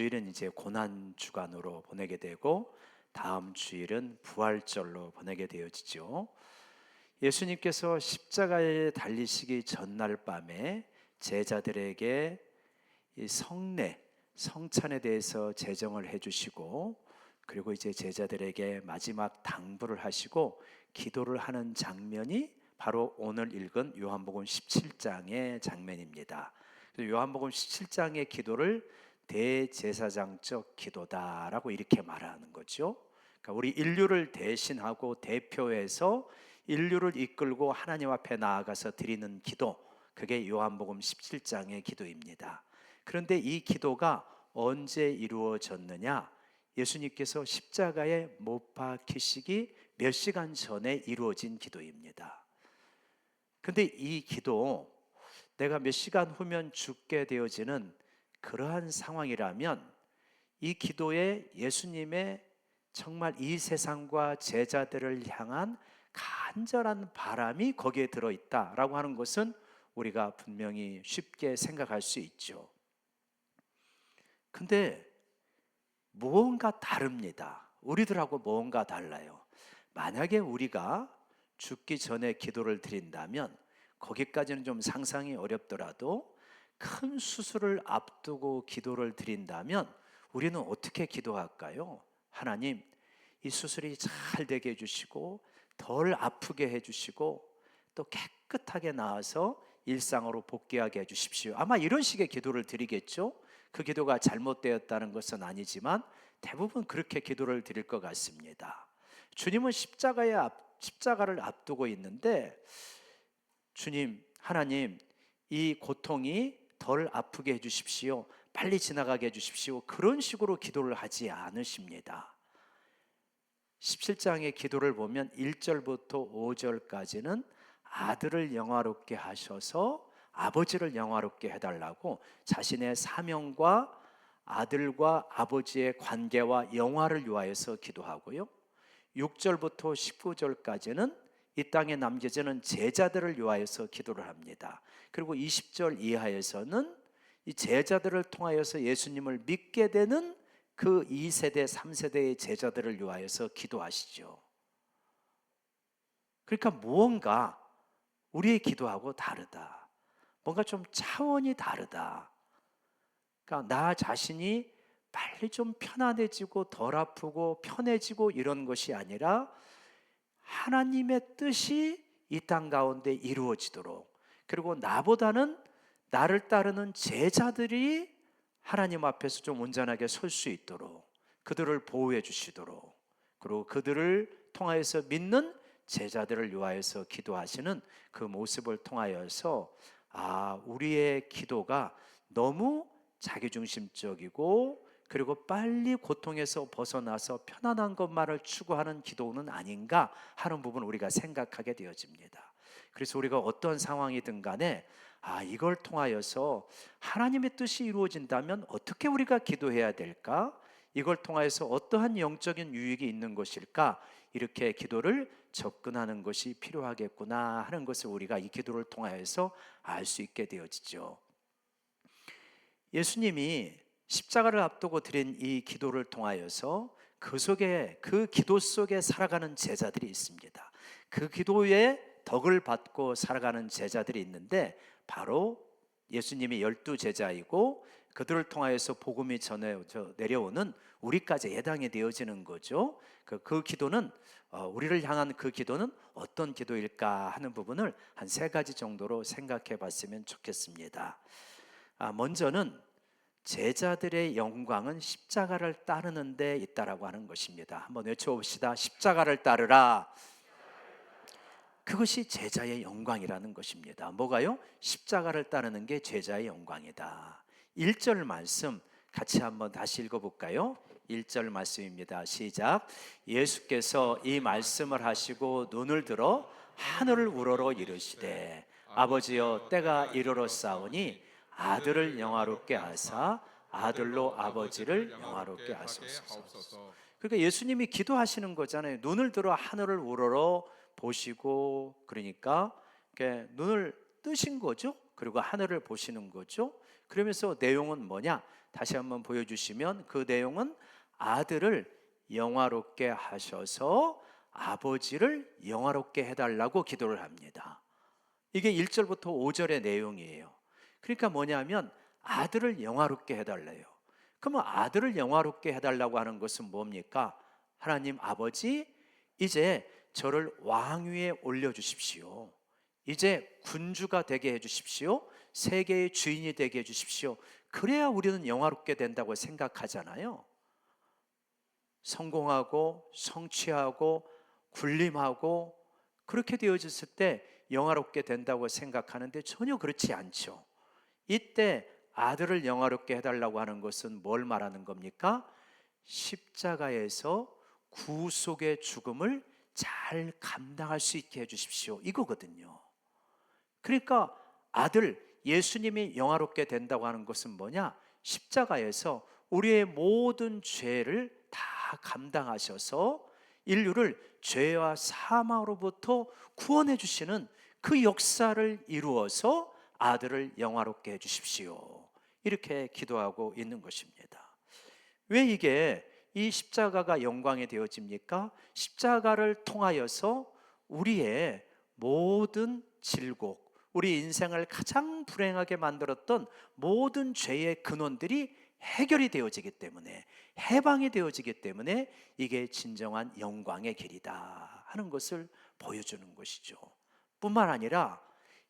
주일은 이제 고난 주간으로 보내게 되고 다음 주일은 부활절로 보내게 되어지죠. 예수님께서 십자가에 달리시기 전날 밤에 제자들에게 이 성찬에 대해서 제정을 해주시고, 그리고 이제 제자들에게 마지막 당부를 하시고 기도를 하는 장면이 바로 오늘 읽은 요한복음 17장의 장면입니다. 요한복음 17장의 기도를 대제사장적 기도다라고 이렇게 말하는 거죠. 그러니까 우리 인류를 대신하고 대표해서 인류를 이끌고 하나님 앞에 나아가서 드리는 기도, 그게 요한복음 17장의 기도입니다. 그런데 이 기도가 언제 이루어졌느냐? 예수님께서 십자가에 못 박히시기 몇 시간 전에 이루어진 기도입니다. 근데 이 기도, 내가 몇 시간 후면 죽게 되어지는 그러한 상황이라면 이 기도에 예수님의 정말 이 세상과 제자들을 향한 간절한 바람이 거기에 들어있다라고 하는 것은 우리가 분명히 쉽게 생각할 수 있죠. 근데 무언가 다릅니다. 우리들하고 무언가 달라요. 만약에 우리가 죽기 전에 기도를 드린다면, 거기까지는 좀 상상이 어렵더라도 큰 수술을 앞두고 기도를 드린다면 우리는 어떻게 기도할까요? 하나님, 이 수술이 잘 되게 해주시고 덜 아프게 해주시고 또 깨끗하게 나아서 일상으로 복귀하게 해주십시오. 아마 이런 식의 기도를 드리겠죠. 그 기도가 잘못되었다는 것은 아니지만 대부분 그렇게 기도를 드릴 것 같습니다. 주님은 십자가를 앞두고 있는데, 주님, 하나님, 이 고통이 덜 아프게 해주십시오, 빨리 지나가게 해주십시오, 그런 식으로 기도를 하지 않으십니다. 17장의 기도를 보면 1절부터 5절까지는 아들을 영화롭게 하셔서 아버지를 영화롭게 해달라고 자신의 사명과 아들과 아버지의 관계와 영화를 위하여서 기도하고요, 6절부터 19절까지는 이 땅에 남겨지는 제자들을 위하여서 기도를 합니다. 그리고 20절 이하에서는 이 제자들을 통하여서 예수님을 믿게 되는 그 2세대, 3세대의 제자들을 위하여서 기도하시죠. 그러니까 무언가 우리의 기도하고 다르다. 뭔가 좀 차원이 다르다. 그러니까 나 자신이 빨리 좀 편안해지고 덜 아프고 편해지고 이런 것이 아니라 하나님의 뜻이 이 땅 가운데 이루어지도록, 그리고 나보다는 나를 따르는 제자들이 하나님 앞에서 좀 온전하게 설 수 있도록, 그들을 보호해 주시도록, 그리고 그들을 통하여서 믿는 제자들을 위하여서 기도하시는 그 모습을 통하여서, 우리의 기도가 너무 자기중심적이고 그리고 빨리 고통에서 벗어나서 편안한 것만을 추구하는 기도는 아닌가 하는 부분 우리가 생각하게 되어집니다. 그래서 우리가 어떤 상황이든 간에 이걸 통하여서 하나님의 뜻이 이루어진다면 어떻게 우리가 기도해야 될까? 이걸 통하여서 어떠한 영적인 유익이 있는 것일까? 이렇게 기도를 접근하는 것이 필요하겠구나 하는 것을 우리가 이 기도를 통하여서 알 수 있게 되어지죠. 예수님이 십자가를 앞두고 드린 이 기도를 통하여서 그 기도 속에 살아가는 제자들이 있습니다. 그 기도의 덕을 받고 살아가는 제자들이 있는데, 바로 예수님이 12제자이고 그들을 통하여서 복음이 내려오는 우리까지 해당이 되어지는 거죠. 그 기도는 우리를 향한 그 기도는 어떤 기도일까 하는 부분을 한 3가지 정도로 생각해 봤으면 좋겠습니다. 먼저는 제자들의 영광은 십자가를 따르는 데 있다라고 하는 것입니다. 한번 외쳐봅시다. 십자가를 따르라. 그것이 제자의 영광이라는 것입니다. 뭐가요? 십자가를 따르는 게 제자의 영광이다. 1절 말씀 같이 한번 다시 읽어볼까요? 1절 말씀입니다. 시작. 예수께서 이 말씀을 하시고 눈을 들어 하늘을 우러러 이르시되, 아버지여, 때가 이르렀사오니 아들을 영화롭게 하사 아들로 아버지를 영화롭게 하소서. 그러니까 예수님이 기도하시는 거잖아요. 눈을 들어 하늘을 우러러 보시고, 그러니까 눈을 뜨신 거죠. 그리고 하늘을 보시는 거죠. 그러면서 내용은 뭐냐? 다시 한번 보여주시면 그 내용은 아들을 영화롭게 하셔서 아버지를 영화롭게 해달라고 기도를 합니다. 이게 1절부터 5절의 내용이에요. 그러니까 뭐냐면 아들을 영화롭게 해달래요. 그러면 아들을 영화롭게 해달라고 하는 것은 뭡니까? 하나님 아버지, 이제 저를 왕위에 올려주십시오. 이제 군주가 되게 해주십시오. 세계의 주인이 되게 해주십시오. 그래야 우리는 영화롭게 된다고 생각하잖아요. 성공하고 성취하고 군림하고 그렇게 되어졌을 때 영화롭게 된다고 생각하는데 전혀 그렇지 않죠. 이때 아들을 영화롭게 해달라고 하는 것은 뭘 말하는 겁니까? 십자가에서 구속의 죽음을 잘 감당할 수 있게 해주십시오, 이거거든요. 그러니까 아들 예수님이 영화롭게 된다고 하는 것은 뭐냐? 십자가에서 우리의 모든 죄를 다 감당하셔서 인류를 죄와 사망으로부터 구원해 주시는 그 역사를 이루어서 아들을 영화롭게 해 주십시오, 이렇게 기도하고 있는 것입니다. 왜 이게 이 십자가가 영광이 되어집니까? 십자가를 통하여서 우리의 모든 질곡, 우리 인생을 가장 불행하게 만들었던 모든 죄의 근원들이 해결이 되어지기 때문에, 해방이 되어지기 때문에 이게 진정한 영광의 길이다 하는 것을 보여주는 것이죠. 뿐만 아니라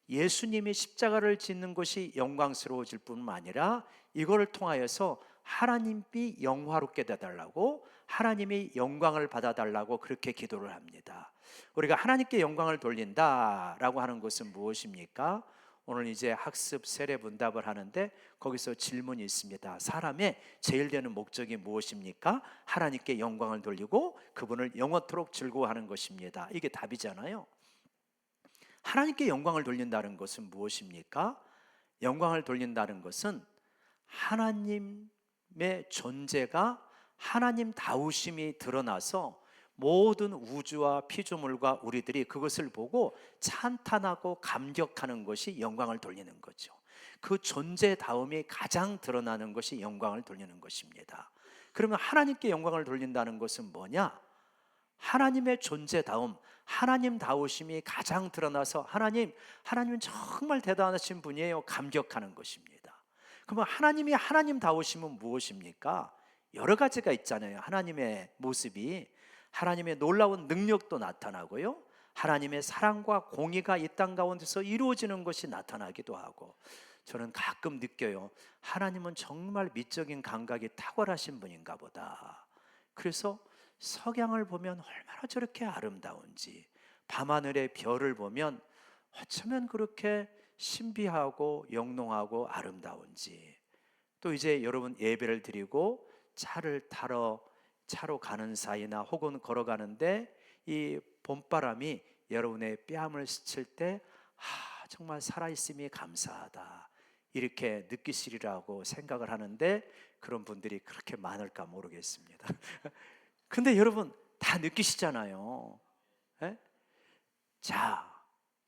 예수님이 십자가를 짓는 것이 영광스러워질 뿐만 아니라 이거를 통하여서 하나님이 영화롭게 되달라고, 하나님이 영광을 받아달라고 그렇게 기도를 합니다. 우리가 하나님께 영광을 돌린다라고 하는 것은 무엇입니까? 오늘 이제 학습 세례 문답을 하는데 거기서 질문이 있습니다. 사람의 제일 되는 목적이 무엇입니까? 하나님께 영광을 돌리고 그분을 영원토록 즐거워하는 것입니다. 이게 답이잖아요. 하나님께 영광을 돌린다는 것은 무엇입니까? 영광을 돌린다는 것은 하나님의 존재가 하나님다우심이 드러나서 모든 우주와 피조물과 우리들이 그것을 보고 찬탄하고 감격하는 것이 영광을 돌리는 거죠. 그 존재다움이 가장 드러나는 것이 영광을 돌리는 것입니다. 그러면 하나님께 영광을 돌린다는 것은 뭐냐? 하나님의 존재다움, 하나님다우심이 가장 드러나서 하나님은 정말 대단하신 분이에요, 감격하는 것입니다. 그러면 하나님이 하나님다우심은 무엇입니까? 여러 가지가 있잖아요. 하나님의 모습이, 하나님의 놀라운 능력도 나타나고요, 하나님의 사랑과 공의가 이 땅 가운데서 이루어지는 것이 나타나기도 하고, 저는 가끔 느껴요. 하나님은 정말 미적인 감각이 탁월하신 분인가 보다. 그래서 석양을 보면 얼마나 저렇게 아름다운지, 밤하늘의 별을 보면 어쩌면 그렇게 신비하고 영롱하고 아름다운지, 또 이제 여러분 예배를 드리고 차로 가는 사이나 혹은 걸어가는데 이 봄바람이 여러분의 뺨을 스칠 때 정말 살아있음이 감사하다, 이렇게 느끼시리라고 생각을 하는데 그런 분들이 그렇게 많을까 모르겠습니다. 근데 여러분 다 느끼시잖아요. 예? 자,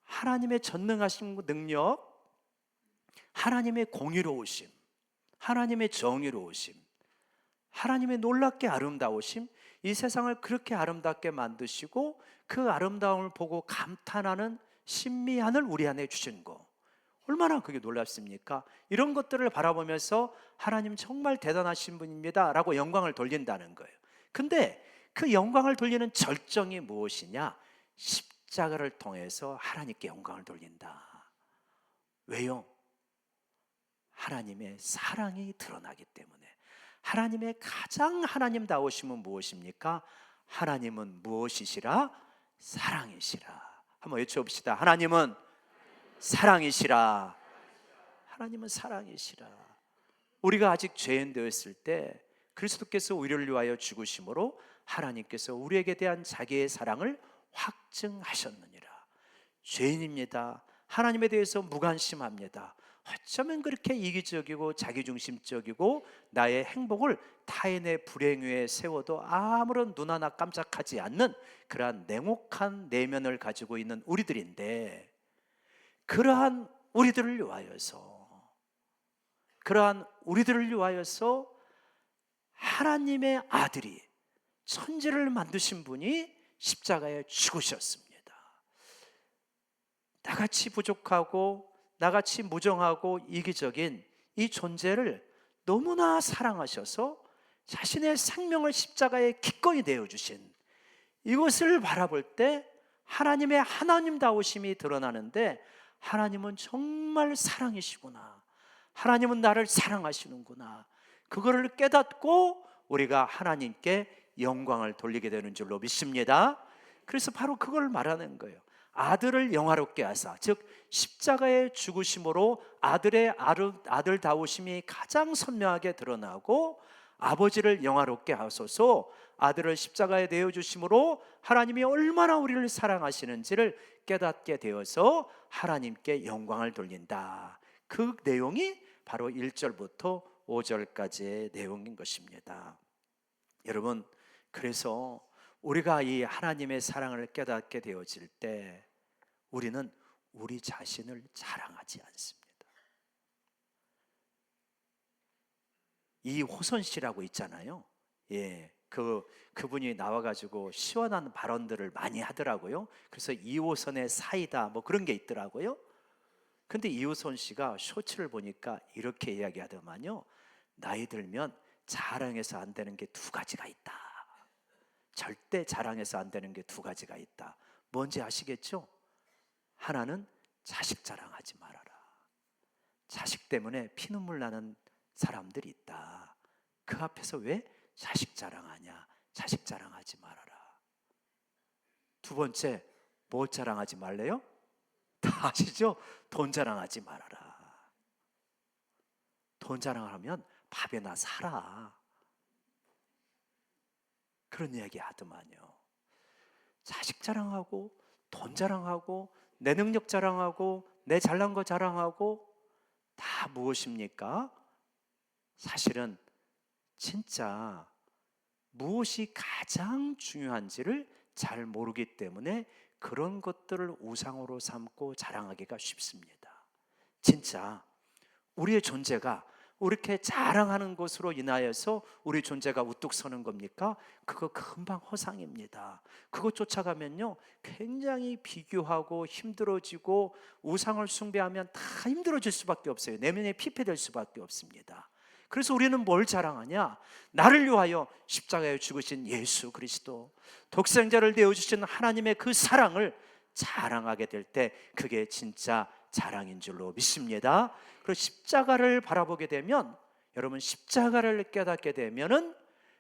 하나님의 전능하신 능력, 하나님의 공의로우심, 하나님의 정의로우심, 하나님의 놀랍게 아름다우심, 이 세상을 그렇게 아름답게 만드시고 그 아름다움을 보고 감탄하는 신비한을 우리 안에 주신 거, 얼마나 그게 놀랍습니까? 이런 것들을 바라보면서 하나님 정말 대단하신 분입니다 라고 영광을 돌린다는 거예요. 근데 그 영광을 돌리는 절정이 무엇이냐? 십자가를 통해서 하나님께 영광을 돌린다. 왜요? 하나님의 사랑이 드러나기 때문에. 하나님의 가장 하나님다우심은 무엇입니까? 하나님은 무엇이시라? 사랑이시라. 한번 외쳐봅시다. 하나님은 사랑이시라. 하나님은 사랑이시라. 우리가 아직 죄인 되었을 때 그리스도께서 우리를 위하여 죽으심으로 하나님께서 우리에게 대한 자기의 사랑을 확증하셨느니라. 죄인입니다. 하나님에 대해서 무관심합니다. 어쩌면 그렇게 이기적이고 자기중심적이고 나의 행복을 타인의 불행 위에 세워도 아무런 눈 하나 깜짝하지 않는 그러한 냉혹한 내면을 가지고 있는 우리들인데, 그러한 우리들을 위하여서 그러한 우리들을 위하여서 하나님의 아들이, 천지를 만드신 분이 십자가에 죽으셨습니다. 나같이 부족하고 나같이 무정하고 이기적인 이 존재를 너무나 사랑하셔서 자신의 생명을 십자가에 기꺼이 내어주신, 이것을 바라볼 때 하나님의 하나님다우심이 드러나는데, 하나님은 정말 사랑이시구나, 하나님은 나를 사랑하시는구나, 그거를 깨닫고 우리가 하나님께 영광을 돌리게 되는 줄로 믿습니다. 그래서 바로 그걸 말하는 거예요. 아들을 영화롭게 하사, 즉 십자가의 죽으심으로 아들의 아들다우심이 가장 선명하게 드러나고, 아버지를 영화롭게 하소서, 아들을 십자가에 내어주심으로 하나님이 얼마나 우리를 사랑하시는지를 깨닫게 되어서 하나님께 영광을 돌린다. 그 내용이 바로 1절부터 5절까지의 내용인 것입니다. 여러분, 그래서 우리가 이 하나님의 사랑을 깨닫게 되어질 때 우리는 우리 자신을 자랑하지 않습니다. 이호선 씨라고 있잖아요. 그분이 나와가지고 시원한 발언들을 많이 하더라고요. 그래서 2호선의 사이다 뭐 그런 게 있더라고요. 근데 이호선 씨가 쇼츠를 보니까 이렇게 이야기하더만요. 나이 들면 자랑해서 안 되는 게 두 가지가 있다. 절대 자랑해서 안 되는 게 두 가지가 있다. 뭔지 아시겠죠? 하나는 자식 자랑하지 말아라. 자식 때문에 피눈물 나는 사람들이 있다. 그 앞에서 왜 자식 자랑하냐? 자식 자랑하지 말아라. 두 번째, 뭐 자랑하지 말래요? 다 아시죠? 돈 자랑하지 말아라. 돈 자랑하면 밥이나 사라. 그런 이야기 하더만요. 자식 자랑하고 돈 자랑하고 내 능력 자랑하고 내 잘난 거 자랑하고 다 무엇입니까? 사실은 진짜 무엇이 가장 중요한지를 잘 모르기 때문에 그런 것들을 우상으로 삼고 자랑하기가 쉽습니다. 진짜 우리의 존재가 이렇게 자랑하는 것으로 인하여서 우리 존재가 우뚝 서는 겁니까? 그거 금방 허상입니다. 그거 쫓아가면요 굉장히 비교하고 힘들어지고, 우상을 숭배하면 다 힘들어질 수밖에 없어요. 내면에 피폐될 수밖에 없습니다. 그래서 우리는 뭘 자랑하냐? 나를 위하여 십자가에 죽으신 예수 그리스도, 독생자를 내어주신 하나님의 그 사랑을 자랑하게 될 때 그게 진짜 자랑인 줄로 믿습니다. 그리고 십자가를 바라보게 되면, 여러분 십자가를 깨닫게 되면은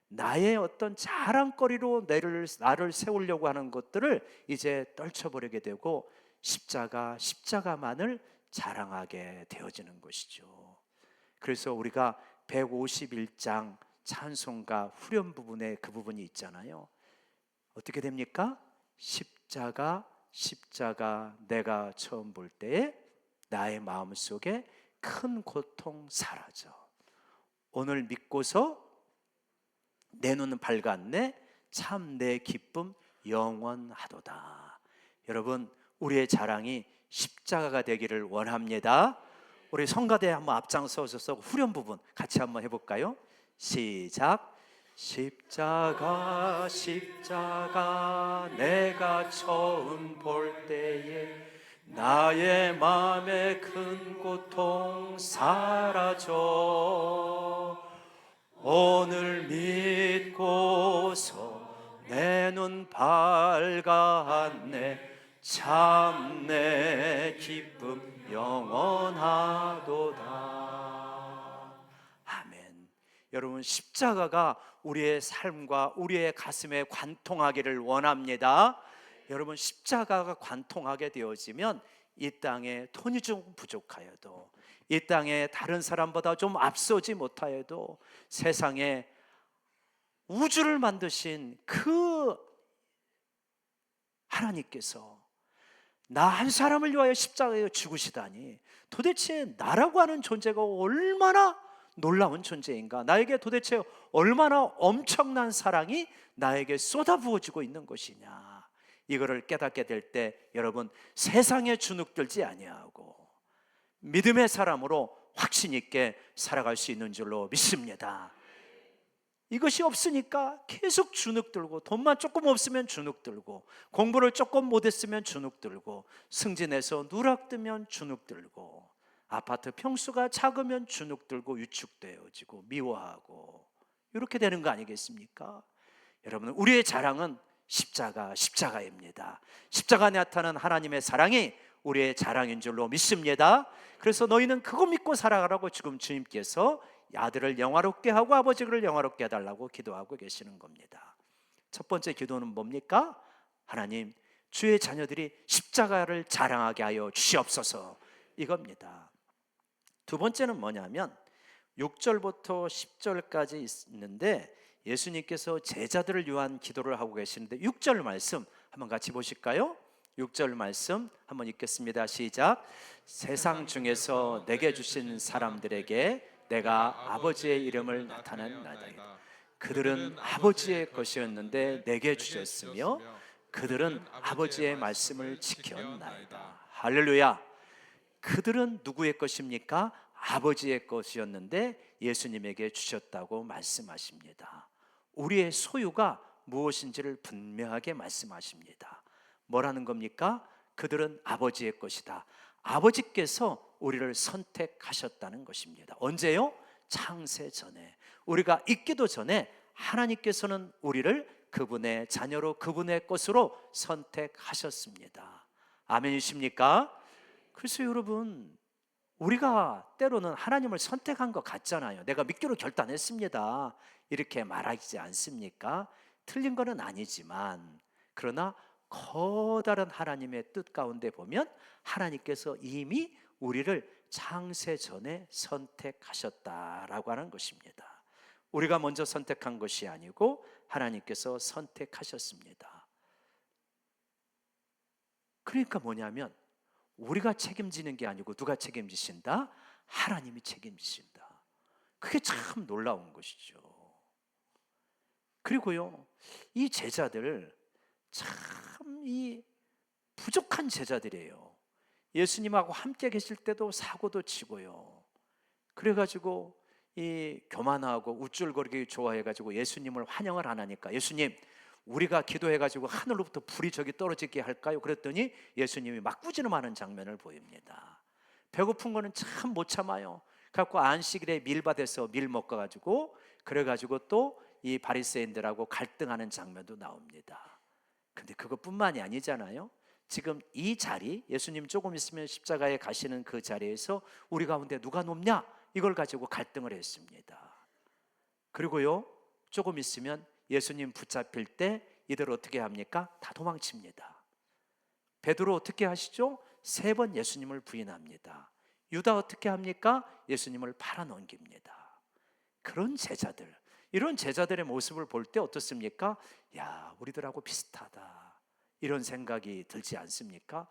나의 어떤 자랑거리로 나를 세우려고 하는 것들을 이제 떨쳐버리게 되고 십자가만을 자랑하게 되어지는 것이죠. 그래서 우리가 151장 찬송가 후렴 부분에 그 부분이 있잖아요. 어떻게 됩니까? 십자가 내가 처음 볼 때에 나의 마음속에 큰 고통 사라져. 오늘 믿고서 내 눈은 밝았네. 참 내 기쁨 영원하도다. 여러분, 우리의 자랑이 십자가가 되기를 원합니다. 우리 성가대 한번 앞장서서 후렴 부분 같이 한번 해볼까요? 시작. 십자가 내가 처음 볼 때에 나의 마음의 큰 고통 사라져. 오늘 믿고서 내 눈 밝았네. 참 내 기쁨 영원하도다. 아멘. 여러분, 십자가가 우리의 삶과 우리의 가슴에 관통하기를 원합니다. 여러분, 십자가가 관통하게 되어지면 이 땅에 돈이 좀 부족하여도, 이 땅에 다른 사람보다 좀 앞서지 못하여도, 세상에 우주를 만드신 그 하나님께서 나 한 사람을 위하여 십자가에 죽으시다니, 도대체 나라고 하는 존재가 얼마나 놀라운 존재인가, 나에게 도대체 얼마나 엄청난 사랑이 나에게 쏟아부어지고 있는 것이냐, 이거를 깨닫게 될 때 여러분, 세상에 주눅들지 아니하고 믿음의 사람으로 확신 있게 살아갈 수 있는 줄로 믿습니다. 이것이 없으니까 계속 주눅 들고, 돈만 조금 없으면 주눅 들고, 공부를 조금 못했으면 주눅 들고, 승진해서 누락되면 주눅 들고, 아파트 평수가 작으면 주눅 들고 위축되어지고 미워하고, 이렇게 되는 거 아니겠습니까? 여러분, 우리의 자랑은 십자가입니다. 십자가에 나타난 하나님의 사랑이 우리의 자랑인 줄로 믿습니다. 그래서 너희는 그거 믿고 살아가라고 지금 주님께서 아들을 영화롭게 하고 아버지를 영화롭게 해달라고 기도하고 계시는 겁니다. 첫 번째 기도는 뭡니까? 하나님, 주의 자녀들이 십자가를 자랑하게 하여 주시옵소서, 이겁니다. 두 번째는 뭐냐면 6절부터 10절까지 있는데 예수님께서 제자들을 위한 기도를 하고 계시는데 6절 말씀 한번 같이 보실까요? 6절 말씀 한번 읽겠습니다. 시작. 세상 중에서 내게 주신 사람들에게 내가 아버지의 이름을 나타낸나이다. 그들은 아버지의 것이었는데 내게 주셨으며 그들은 아버지의 말씀을 지켰나이다. 할렐루야. 그들은 누구의 것입니까? 아버지의 것이었는데 예수님에게 주셨다고 말씀하십니다. 우리의 소유가 무엇인지를 분명하게 말씀하십니다. 뭐라는 겁니까? 그들은 아버지의 것이다. 아버지께서 우리를 선택하셨다는 것입니다. 언제요? 창세 전에, 우리가 있기도 전에 하나님께서는 우리를 그분의 자녀로 그분의 것으로 선택하셨습니다. 아멘이십니까? 그래서 여러분, 우리가 때로는 하나님을 선택한 것 같잖아요. 내가 믿기로 결단했습니다, 이렇게 말하지 않습니까? 틀린 것은 아니지만, 그러나 커다란 하나님의 뜻 가운데 보면 하나님께서 이미 우리를 창세 전에 선택하셨다라고 하는 것입니다. 우리가 먼저 선택한 것이 아니고 하나님께서 선택하셨습니다. 그러니까 뭐냐면 우리가 책임지는 게 아니고 누가 책임지신다? 하나님이 책임지신다. 그게 참 놀라운 것이죠. 그리고요, 이 제자들 참 이 부족한 제자들이에요. 예수님하고 함께 계실 때도 사고도 치고요, 그래가지고 이 교만하고 우쭐거리기 좋아해가지고 예수님을 환영을 안 하니까, 예수님, 우리가 기도해가지고 하늘로부터 불이 저기 떨어지게 할까요? 그랬더니 예수님이 막 꾸지람하는 장면을 보입니다. 배고픈 거는 참 못 참아요. 그래갖고 안식일에 밀밭에서 밀 먹어가지고, 그래가지고 또 이 바리새인들하고 갈등하는 장면도 나옵니다. 근데 그것뿐만이 아니잖아요. 지금 이 자리, 예수님 조금 있으면 십자가에 가시는 그 자리에서 우리 가운데 누가 높냐? 이걸 가지고 갈등을 했습니다. 그리고요, 조금 있으면 예수님 붙잡힐 때 이들 어떻게 합니까? 다 도망칩니다. 베드로 어떻게 하시죠? 3번 예수님을 부인합니다. 유다 어떻게 합니까? 예수님을 팔아넘깁니다. 그런 제자들, 이런 제자들의 모습을 볼 때 어떻습니까? 야, 우리들하고 비슷하다, 이런 생각이 들지 않습니까?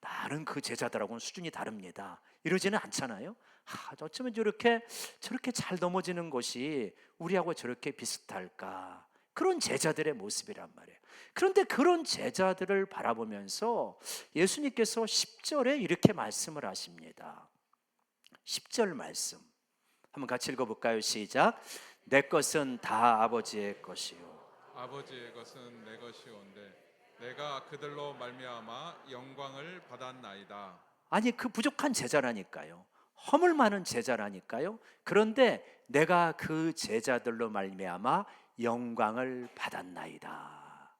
나는 그 제자들하고는 수준이 다릅니다, 이러지는 않잖아요. 어쩌면 저렇게 잘 넘어지는 것이 우리하고 저렇게 비슷할까? 그런 제자들의 모습이란 말이에요. 그런데 그런 제자들을 바라보면서 예수님께서 10절에 이렇게 말씀을 하십니다. 10절 말씀 한번 같이 읽어볼까요? 시작. 내 것은 다 아버지의 것이요 아버지의 것은 내 것이온데 내가 그들로 말미암아 영광을 받았나이다. 아니, 그 부족한 제자라니까요. 허물 많은 제자라니까요. 그런데 내가 그 제자들로 말미암아 영광을 받았나이다.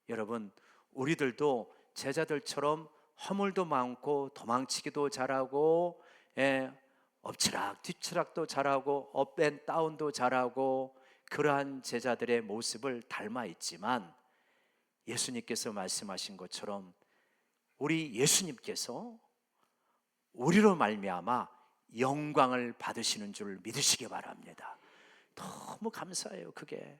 여러분, 우리들도 제자들처럼 허물도 많고 도망치기도 잘하고, 엎치락 뒤치락도 잘하고 업앤다운도 잘하고, 그러한 제자들의 모습을 닮아 있지만 예수님께서 말씀하신 것처럼 우리 예수님께서 우리로 말미암아 영광을 받으시는 줄 믿으시기 바랍니다. 너무 감사해요. 그게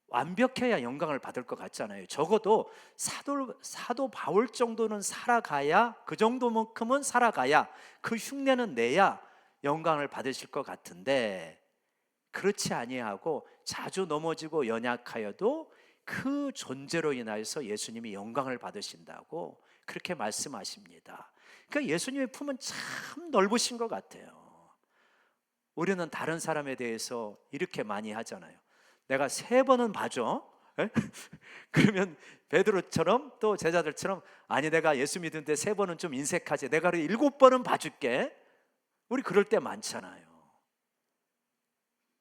완벽해야 영광을 받을 것 같잖아요. 적어도 사도 바울 정도는 살아가야, 그 정도만큼은 살아가야, 그 흉내는 내야 영광을 받으실 것 같은데, 그렇지 아니하고 자주 넘어지고 연약하여도 그 존재로 인하여서 예수님이 영광을 받으신다고 그렇게 말씀하십니다. 그러니까 예수님의 품은 참 넓으신 것 같아요. 우리는 다른 사람에 대해서 이렇게 많이 하잖아요. 내가 3번은 봐줘. 에? 그러면 베드로처럼 또 제자들처럼 아니 내가 예수 믿는데 3번은 좀 인색하지. 내가 7번은 봐줄게. 우리 그럴 때 많잖아요.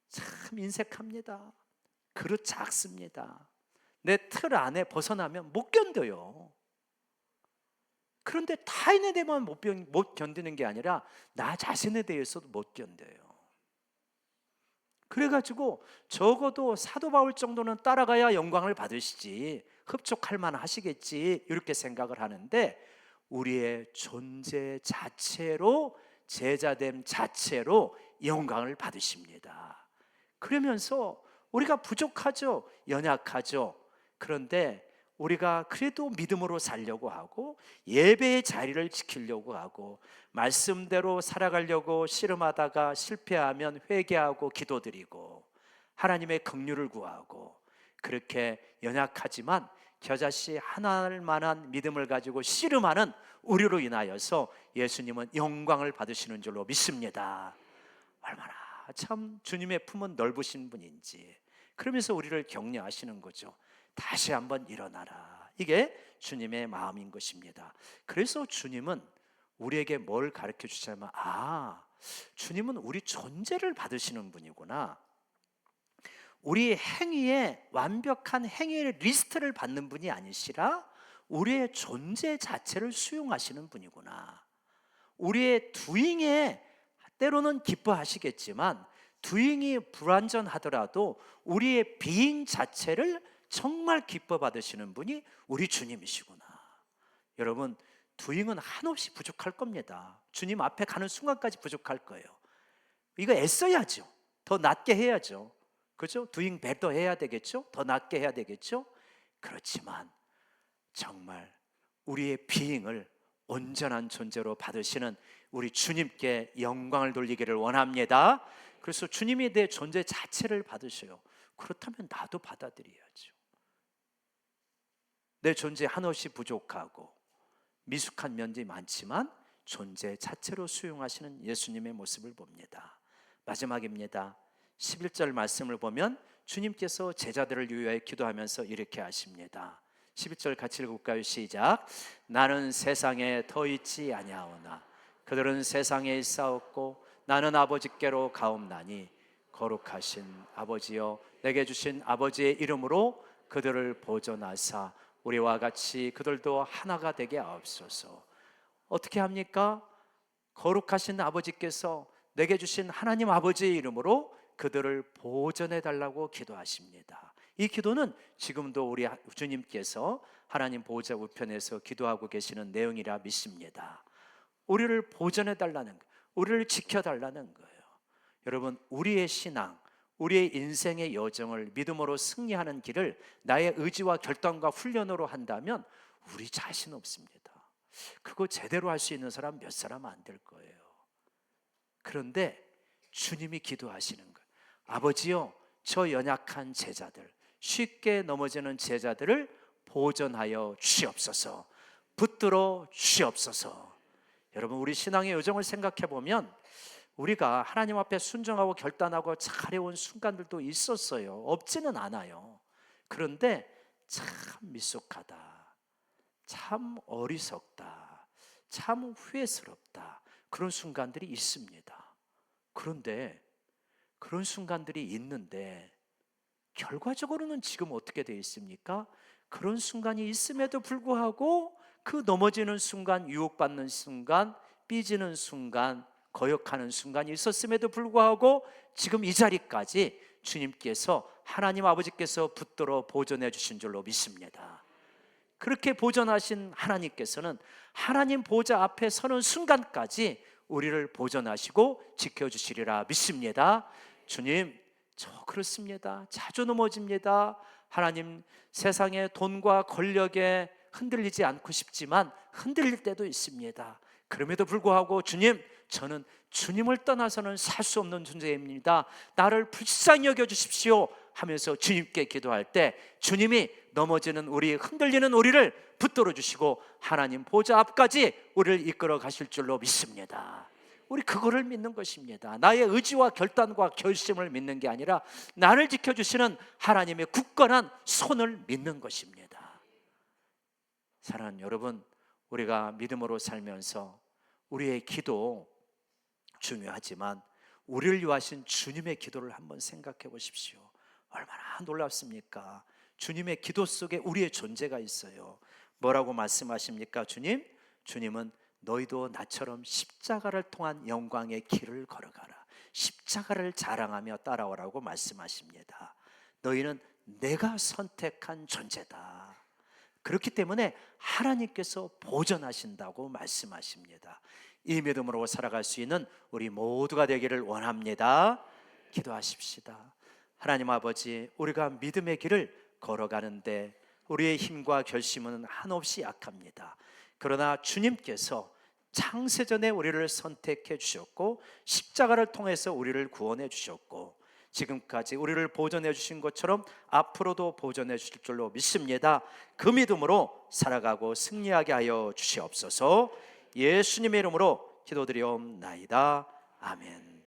참 인색합니다. 그릇 작습니다. 내 틀 안에 벗어나면 못 견뎌요. 그런데 타인에 대해만 못 견디는 게 아니라 나 자신에 대해서도 못 견뎌요. 그래가지고 적어도 사도 바울 정도는 따라가야 영광을 받으시지, 흡족할 만 하시겠지, 이렇게 생각을 하는데 우리의 존재 자체로, 제자됨 자체로 영광을 받으십니다. 그러면서 우리가 부족하죠, 연약하죠. 그런데 우리가 그래도 믿음으로 살려고 하고 예배의 자리를 지키려고 하고 말씀대로 살아가려고 씨름하다가 실패하면 회개하고 기도드리고 하나님의 긍휼을 구하고, 그렇게 연약하지만 겨자씨 하나할 만한 믿음을 가지고 씨름하는 우리로 인하여서 예수님은 영광을 받으시는 줄로 믿습니다. 얼마나 참 주님의 품은 넓으신 분인지. 그러면서 우리를 격려하시는 거죠. 다시 한번 일어나라. 이게 주님의 마음인 것입니다. 그래서 주님은 우리에게 뭘 가르쳐 주시냐면, 주님은 우리 존재를 받으시는 분이구나. 우리 행위에 완벽한 행위의 리스트를 받는 분이 아니시라 우리의 존재 자체를 수용하시는 분이구나. 우리의 doing에 때로는 기뻐하시겠지만 doing이 불완전하더라도 우리의 being 자체를 정말 기뻐 받으시는 분이 우리 주님이시구나. 여러분, doing은 한없이 부족할 겁니다. 주님 앞에 가는 순간까지 부족할 거예요. 이거 애써야죠. 더 낫게 해야죠. 그죠? doing better 해야 되겠죠? 더 낫게 해야 되겠죠? 그렇지만 정말 우리의 being을 온전한 존재로 받으시는 우리 주님께 영광을 돌리기를 원합니다. 그래서 주님이 내 존재 자체를 받으셔요. 그렇다면 나도 받아들여야죠. 내 존재 한없이 부족하고 미숙한 면이 많지만 존재 자체로 수용하시는 예수님의 모습을 봅니다. 마지막입니다. 11절 말씀을 보면 주님께서 제자들을 위하여 기도하면서 이렇게 하십니다. 11절 같이 읽을까요? 시작. 나는 세상에 더 있지 아니하오나 그들은 세상에 있사옵고 나는 아버지께로 가옵나니 거룩하신 아버지여 내게 주신 아버지의 이름으로 그들을 보존하사 우리와 같이 그들도 하나가 되게 하옵소서. 어떻게 합니까? 거룩하신 아버지께서 내게 주신 하나님 아버지의 이름으로 그들을 보존해 달라고 기도하십니다. 이 기도는 지금도 우리 주님께서 하나님 보좌 우편에서 기도하고 계시는 내용이라 믿습니다. 우리를 보존해 달라는 거예요. 우리를 지켜 달라는 거예요. 여러분, 우리의 신앙, 우리의 인생의 여정을 믿음으로 승리하는 길을 나의 의지와 결단과 훈련으로 한다면 우리 자신 없습니다. 그거 제대로 할 수 있는 사람 몇 사람 안 될 거예요. 그런데 주님이 기도하시는 거예요. 아버지요, 저 연약한 제자들, 쉽게 넘어지는 제자들을 보존하여 주시옵소서, 붙들어 주시옵소서. 여러분, 우리 신앙의 여정을 생각해 보면 우리가 하나님 앞에 순종하고 결단하고 잘해온 순간들도 있었어요. 없지는 않아요. 그런데 참 미숙하다, 참 어리석다, 참 후회스럽다, 그런 순간들이 있습니다. 그런데 그런 순간들이 있는데 결과적으로는 지금 어떻게 되어 있습니까? 그런 순간이 있음에도 불구하고 그 넘어지는 순간, 유혹받는 순간, 삐지는 순간, 거역하는 순간이 있었음에도 불구하고 지금 이 자리까지 주님께서, 하나님 아버지께서 붙들어 보존해 주신 줄로 믿습니다. 그렇게 보존하신 하나님께서는 하나님 보좌 앞에 서는 순간까지 우리를 보존하시고 지켜주시리라 믿습니다. 주님, 저 그렇습니다. 자주 넘어집니다. 하나님, 세상의 돈과 권력에 흔들리지 않고 싶지만 흔들릴 때도 있습니다. 그럼에도 불구하고 주님, 저는 주님을 떠나서는 살 수 없는 존재입니다. 나를 불쌍히 여겨주십시오 하면서 주님께 기도할 때 주님이 넘어지는 우리, 흔들리는 우리를 붙들어 주시고 하나님 보좌 앞까지 우리를 이끌어 가실 줄로 믿습니다. 우리 그거를 믿는 것입니다. 나의 의지와 결단과 결심을 믿는 게 아니라 나를 지켜주시는 하나님의 굳건한 손을 믿는 것입니다. 사랑하는 여러분, 우리가 믿음으로 살면서 우리의 기도 중요하지만 우리를 위하신 주님의 기도를 한번 생각해 보십시오. 얼마나 놀랍습니까? 주님의 기도 속에 우리의 존재가 있어요. 뭐라고 말씀하십니까? 주님은 너희도 나처럼 십자가를 통한 영광의 길을 걸어가라. 십자가를 자랑하며 따라오라고 말씀하십니다. 너희는 내가 선택한 존재다. 그렇기 때문에 하나님께서 보존하신다고 말씀하십니다. 이 믿음으로 살아갈 수 있는 우리 모두가 되기를 원합니다. 기도하십시다. 하나님 아버지, 우리가 믿음의 길을 걸어가는데 우리의 힘과 결심은 한없이 약합니다. 그러나 주님께서 창세전에 우리를 선택해 주셨고 십자가를 통해서 우리를 구원해 주셨고 지금까지 우리를 보존해 주신 것처럼 앞으로도 보존해 주실 줄로 믿습니다. 그 믿음으로 살아가고 승리하게 하여 주시옵소서. 예수님의 이름으로 기도드리옵나이다. 아멘.